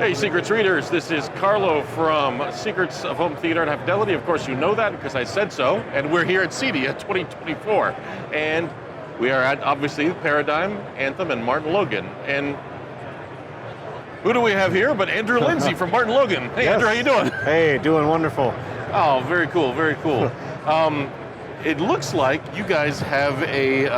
Hey, Secrets readers, this is Carlo from Secrets of Home Theater at Fidelity. Of course, you know that because I said so. And we're here at CEDIA 2024. And we are at, obviously, Paradigm, Anthem, and MartinLogan. And who do we have here but Andrew Lindsey from MartinLogan. Hey, yes. Andrew, how you doing? Hey, doing wonderful. Oh, very cool, very cool. It looks like you guys have a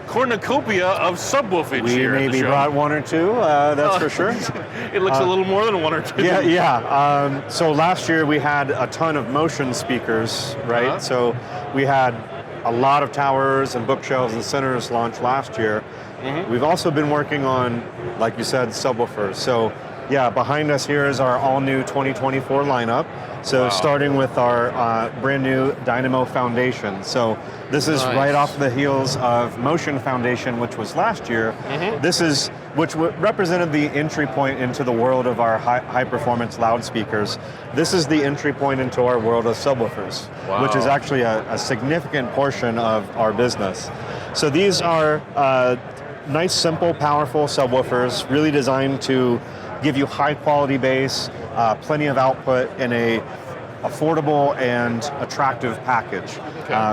cornucopia of subwoofage here at the show. We maybe brought one or two, that's for sure. It looks a little more than one or two. Yeah. So last year we had a ton of motion speakers, right? So we had a lot of towers and bookshelves and centers launched last year. We've also been working on, like you said, subwoofers. So yeah, behind us here is our all-new 2024 lineup. So starting with our brand new Dynamo Foundation. So this is right off the heels of Motion Foundation, which was last year. This is, which represented the entry point into the world of our high-performance loudspeakers. This is the entry point into our world of subwoofers, which is actually a significant portion of our business. So these are nice, simple, powerful subwoofers, really designed to give you high quality bass, plenty of output in a affordable and attractive package.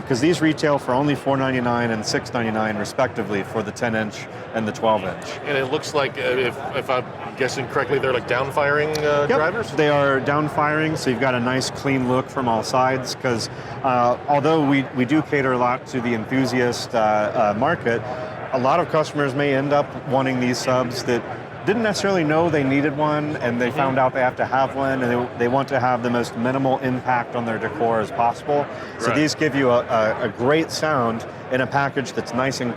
Because these retail for only $499 and $699 respectively for the 10-inch and the 12-inch. And it looks like, if I'm guessing correctly, they're like down-firing drivers? They are down-firing, so you've got a nice clean look from all sides, because although we do cater a lot to the enthusiast market, a lot of customers may end up wanting these subs that didn't necessarily know they needed one, and they found out they have to have one, and they want to have the most minimal impact on their decor as possible. So these give you a great sound in a package that's nice and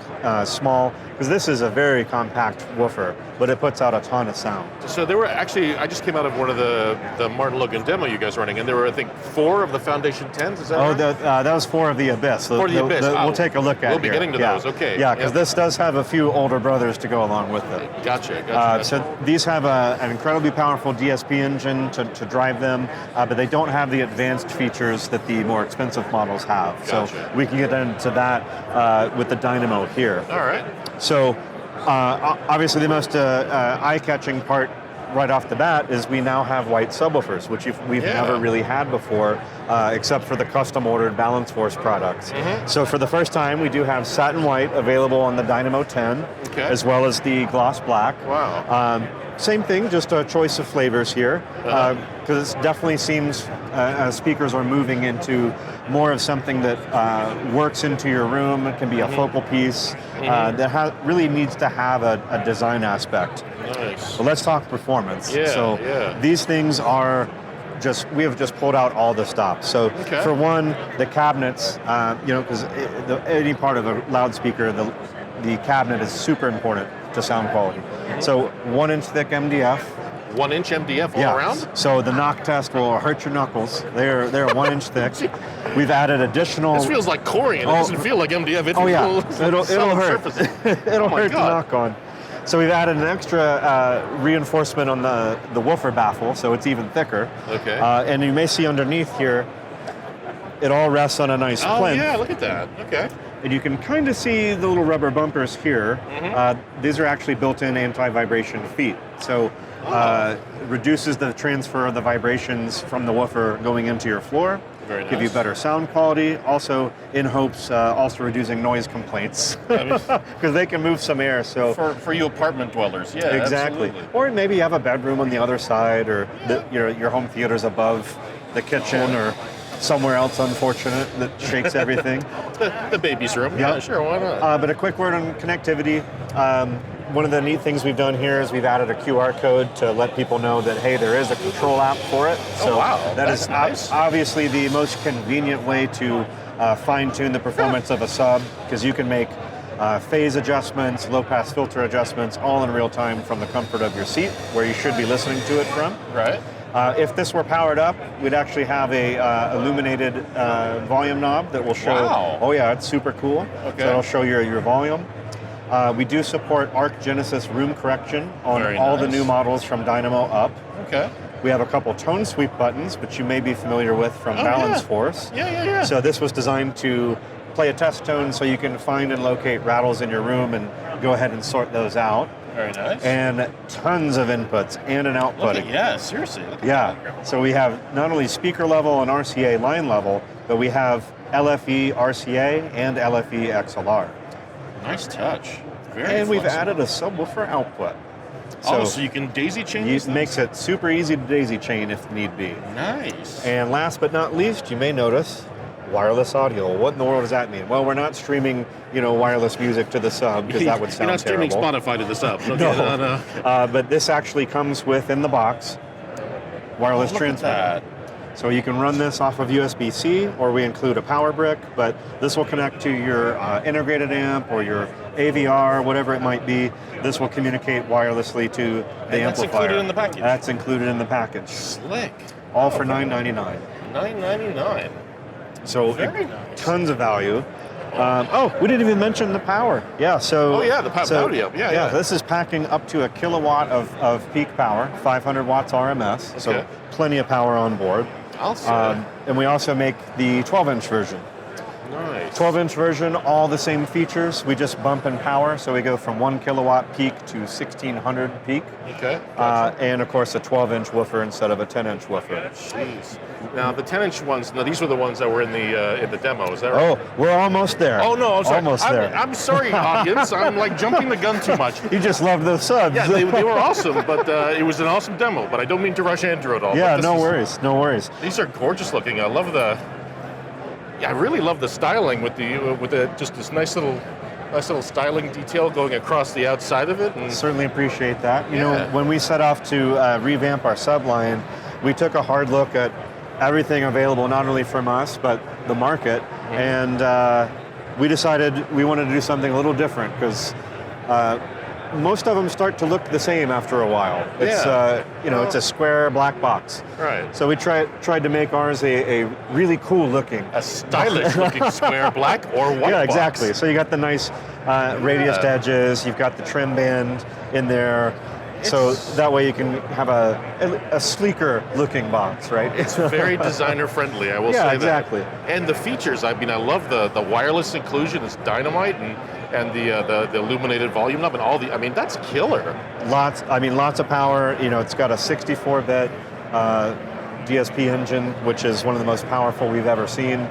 small, because this is a very compact woofer, but it puts out a ton of sound. So there were actually, I just came out of one of the MartinLogan demo you guys were running, and there were, I think, 4 of the Foundation 10s, is that right? That was 4 of the Abyss. 4 of the Abyss. We'll take a look at it. We'll be getting to those, okay. Yeah, because this does have a few older brothers to go along with it. Gotcha. So these have an incredibly powerful DSP engine to drive them, but they don't have the advanced features that the more expensive models have. So we can get into that with the Dynamo here. All right. So obviously the most eye-catching part right off the bat is we now have white subwoofers, which we've never really had before, except for the custom-ordered Balance Force products. So for the first time, we do have satin white available on the Dynamo 10, as well as the gloss black. Same thing, just a choice of flavors here, because it definitely seems as speakers are moving into more of something that works into your room. It can be a focal piece that really needs to have a design aspect. Nice. But let's talk performance. These things are we have just pulled out all the stops. So for one, the cabinets, because any part of a loudspeaker, the cabinet is super important to sound quality. So 1-inch thick MDF. 1-inch MDF all around? So the knock test will hurt your knuckles. They're 1-inch thick. We've added additional. This feels like corian. It doesn't feel like MDF. It'll hurt. It'll hurt to knock on. So we've added an extra reinforcement on the woofer baffle, so it's even thicker. And you may see underneath here, it all rests on a nice plinth. Oh yeah, look at that. Okay. And you can kind of see the little rubber bumpers here. These are actually built-in anti-vibration feet. So it reduces the transfer of the vibrations from the woofer going into your floor. Give you better sound quality. Also, in hopes, also reducing noise complaints because they can move some air. So for you apartment dwellers, exactly. Absolutely. Or maybe you have a bedroom on the other side, or your home theater's above the kitchen, or somewhere else unfortunate that shakes everything. the baby's room. Yeah, sure, why not? But a quick word on connectivity. One of the neat things we've done here is we've added a QR code to let people know that, hey, there is a control app for it. So that is nice. Obviously the most convenient way to fine-tune the performance of a sub, because you can make phase adjustments, low-pass filter adjustments, all in real time from the comfort of your seat, where you should be listening to it from. Right. If this were powered up, we'd actually have a illuminated volume knob that will show. Wow. Oh yeah, it's super cool. So it'll show your volume. We do support Arc Genesis room correction on all the new models from Dynamo up. We have a couple tone sweep buttons, which you may be familiar with from Balance Force. So this was designed to play a test tone so you can find and locate rattles in your room and go ahead and sort those out. Very nice. And tons of inputs and an output. Seriously. Look at Yeah. that. So we have not only speaker level and RCA line level, but we have LFE RCA and LFE XLR. Nice touch. Very And we've flexible. added a subwoofer output. So you can daisy chain these it makes it super easy to daisy chain if need be. Nice. And last but not least, you may notice wireless audio. What in the world does that mean? Well, we're not streaming, wireless music to the sub because that would sound You're not streaming terrible. Spotify to the sub. Okay, No. But this actually comes with in the box wireless Look at transmitter. that. So you can run this off of USB-C, or we include a power brick, but this will connect to your integrated amp or your AVR, whatever it might be. This will communicate wirelessly to the that's amplifier. included in the package? That's included in the package. Slick. All for $9.99. $9.99. So Very nice. tons of value. We didn't even mention the power. Yeah, so... Oh, yeah, the power. Yeah. This is packing up to a kilowatt of peak power, 500 watts RMS, so Okay. plenty of power on board. I'll say. And we also make the 12-inch version. Nice. 12-inch version, all the same features. We just bump in power, so we go from 1 kilowatt peak to 1,600 peak. Okay. And of course, a 12-inch woofer instead of a 10-inch woofer. Jeez. Now the 10-inch ones. Now these were the ones that were in the demo. Is that right? Oh, we're almost there. Oh no! I'm sorry. Almost there. I'm sorry, audience. I'm like jumping the gun too much. You just love those subs. Yeah, they were awesome, but it was an awesome demo. But I don't mean to rush Andrew at all. Yeah, but no worries. These are gorgeous looking. I love the. Yeah, I really love the styling with the just this nice little styling detail going across the outside of it. And Certainly appreciate that. You Yeah. know, when we set off to revamp our sub line, we took a hard look at everything available, not only from us, but the market. And we decided we wanted to do something a little different because most of them start to look the same after a while. It's it's a square black box. Right. So we tried to make ours a really cool looking. A stylish looking square black or white Yeah, box. exactly. So you got the nice radiused edges. You've got the trim band in there. So that way you can have a sleeker looking box, right? It's very designer friendly, I will Yeah, say exactly. that. And the features, I mean, I love the wireless inclusion. It's dynamite, and the illuminated volume knob and all the. I mean, that's killer. Lots of power. You know, it's got a 64-bit DSP engine, which is one of the most powerful we've ever seen.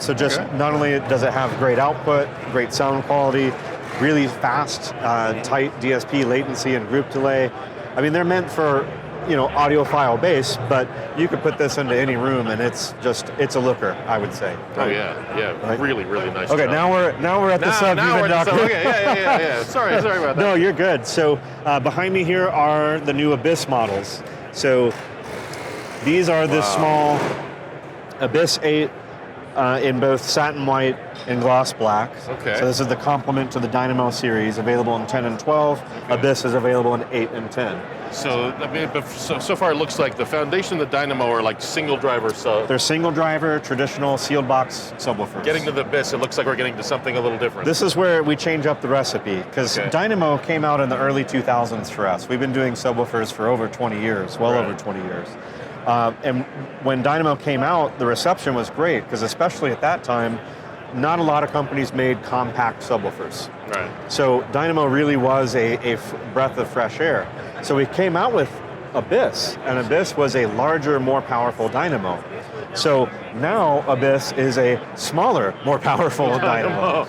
So just not only does it have great output, great sound quality, really fast, tight DSP latency and group delay. I mean, they're meant for, audiophile bass, but you could put this into any room and it's a looker, I would say. Oh yeah, Right. really, really nice. Okay, job. now we're at the sub. Now you've we're been at the talking. sub. Okay, yeah. Sorry about that. No, you're good. So behind me here are the new Abyss models. So these are the small Abyss 8 in both satin white and gloss black. Okay. So this is the complement to the Dynamo series, available in 10 and 12. Okay. Abyss is available in 8 and 10. So I mean, so far it looks like the foundation and the Dynamo are like single driver. So They're single driver, traditional sealed box subwoofers. getting to the Abyss, it looks like we're getting to something a little different. This is where we change up the recipe, because Okay. Dynamo came out in the early 2000s for us. We've been doing subwoofers for over 20 years, well Right. over 20 years. And when Dynamo came out, the reception was great, because especially at that time, not a lot of companies made compact subwoofers. Right. So Dynamo really was a breath of fresh air. So we came out with Abyss, and Abyss was a larger, more powerful Dynamo. So now Abyss is a smaller, more powerful Dynamo.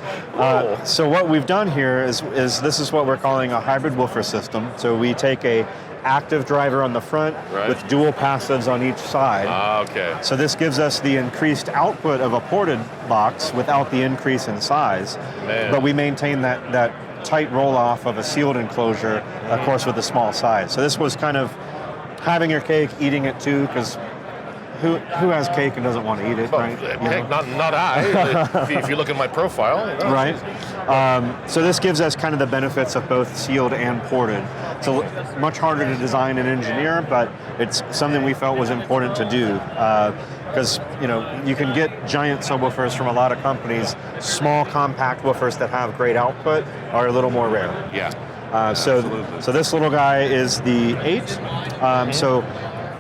So what we've done here is this is what we're calling a hybrid woofer system. So we take a active driver on the front Right. with dual passives on each side. Okay. So this gives us the increased output of a ported box without the increase in size. Man. But we maintain that tight roll-off of a sealed enclosure, of course, with a small size. So this was kind of having your cake, eating it too, because who has cake and doesn't want to eat it, Well, right? heck, not I. if you look at my profile, Right. So this gives us kind of the benefits of both sealed and ported. So much harder to design and engineer, but it's something we felt was important to do. Because you can get giant subwoofers from a lot of companies. Small, compact woofers that have great output are a little more rare. Yeah. So this little guy is the 8. So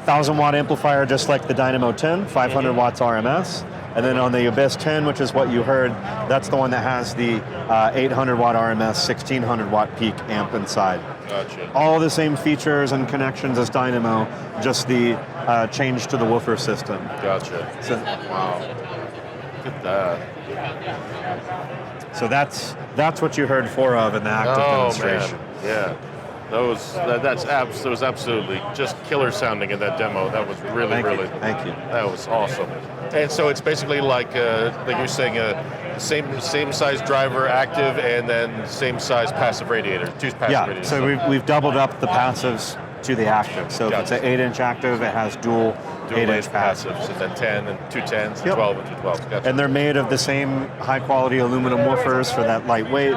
1,000 watt amplifier, just like the Dynamo 10, 500 watts RMS. And then on the Abyss 10, which is what you heard, that's the one that has the 800 watt RMS, 1600 watt peak amp inside. Gotcha. All the same features and connections as Dynamo, just the change to the woofer system. Gotcha. So, Wow. Look at that. so that's what you heard 4 of in the active demonstration. Man. Yeah. That was absolutely just killer sounding in that demo. That was really. Thank you. That was awesome. And so it's basically like you're saying, same size driver active, and then same size passive radiator, 2 passive radiators. So we've doubled up the passives to the active. So if it's an 8-inch active, it has dual 8-inch passives. And then 10 and 2 10s, Yep. 12 and 2 12s. Gotcha. And they're made of the same high-quality aluminum woofers for that lightweight.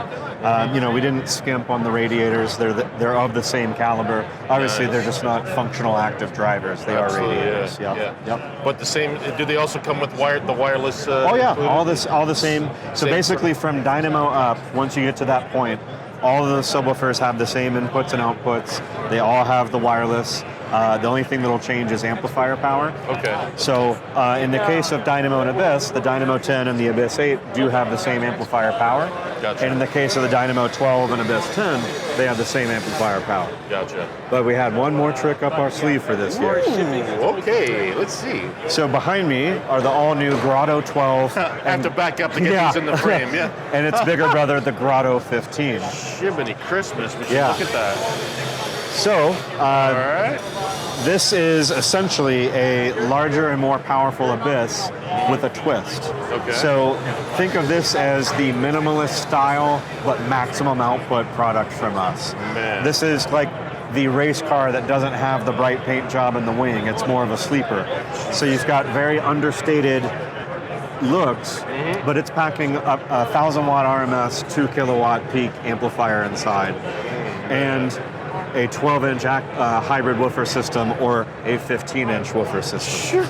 We didn't skimp on the radiators. They're of the same caliber. Obviously, Nice. they're just not functional active drivers. They Absolutely, are radiators. yeah. Yep. But the same. Do they also come with the wireless? Oh yeah, included? all the same. So Same basically, from Dynamo up, once you get to that point, all of the subwoofers have the same inputs and outputs. They all have the wireless. The only thing that'll change is amplifier power. Okay. So in the case of Dynamo and Abyss, the Dynamo 10 and the Abyss 8 do have the same amplifier power. Gotcha. And in the case of the Dynamo 12 and Abyss 10, they have the same amplifier power. Gotcha. But we had one more trick up our sleeve for this year. Okay, let's see. So behind me are the all-new Grotto 12. I have to back up to get these in the frame, yeah. And its bigger brother, the Grotto 15. Jiminy Christmas, would you Yeah. look at that? So All right. this is essentially a larger and more powerful Abyss with a twist. Okay. So think of this as the minimalist style but maximum output product from us. Man. This is like the race car that doesn't have the bright paint job in the wing. It's more of a sleeper. So you've got very understated looks, but it's packing a 1,000 watt RMS, 2 kilowatt peak amplifier inside, and a 12-inch hybrid woofer system or a 15-inch woofer system.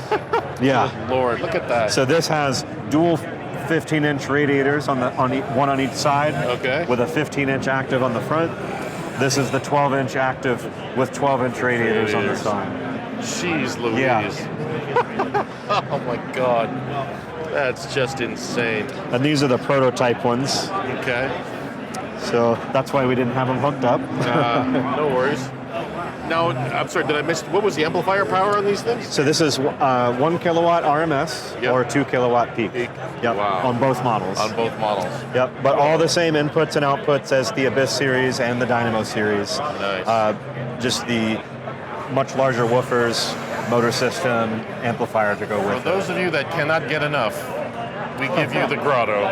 Yeah. Good Lord, look at that. So this has dual 15-inch radiators one on each side, Okay. with a 15-inch active on the front. This is the 12-inch active with 12-inch radiators on the side. Jeez Louise. Yeah. Oh my God. That's just insane. And these are the prototype ones. Okay. So that's why we didn't have them hooked up. No worries. Now, I'm sorry, did I miss, what was the amplifier power on these things? So this is 1 kilowatt RMS Yep. or 2 kilowatt peak. Peak. Yep. Wow. On both models. On both models. Yep. But all the same inputs and outputs as the Abyss series and the Dynamo series. Nice. Just the much larger woofers, motor system, amplifier to go For with it. those of you that cannot get enough, we give you the Grotto.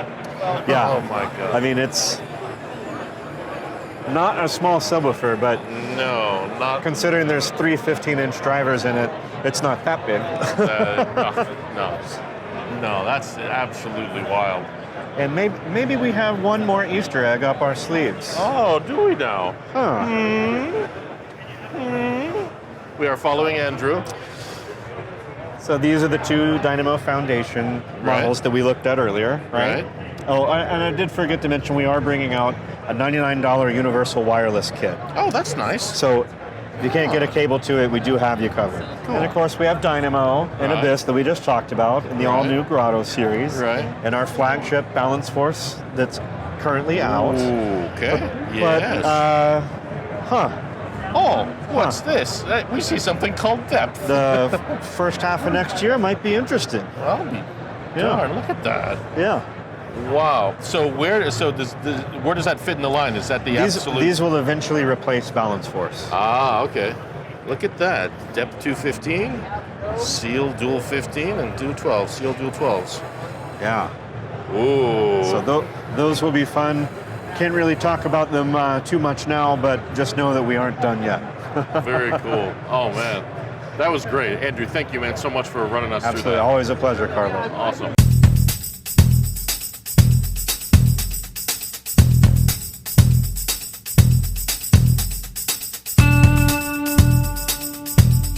Yeah. Oh my God. I mean, it's not a small subwoofer, but No, not. considering there's 3 15-inch drivers in it, it's not that big. No, that's absolutely wild. And maybe we have one more Easter egg up our sleeves. Oh, do we now? Huh. We are following Andrew. So these are the 2 Dynamo Foundation models that we looked at earlier, right? Oh, and I did forget to mention we are bringing out a $99 universal wireless kit. Oh, that's nice. So if you can't get a cable to it, we do have you covered. Cool. And of course, we have Dynamo and Right. Abyss that we just talked about in the all-new Grotto series. Right. And our flagship Balance Force that's currently out. Ooh, okay. But, Yes. Oh, what's this? We see something called depth. The first half of next year might be interesting. Well, darn, look at that. Yeah. Wow. So where does that fit in the line? Is that the absolute? These will eventually replace Balance Force. Ah, okay. Look at that. Depth 215, seal dual 15, and dual 12. Seal dual 12s. Yeah. Ooh. So those will be fun. Can't really talk about them too much now, but just know that we aren't done yet. Very cool. Oh man, that was great, Andrew. Thank you, man, so much for running us Absolutely. through that. Always a pleasure, Carlo. Awesome.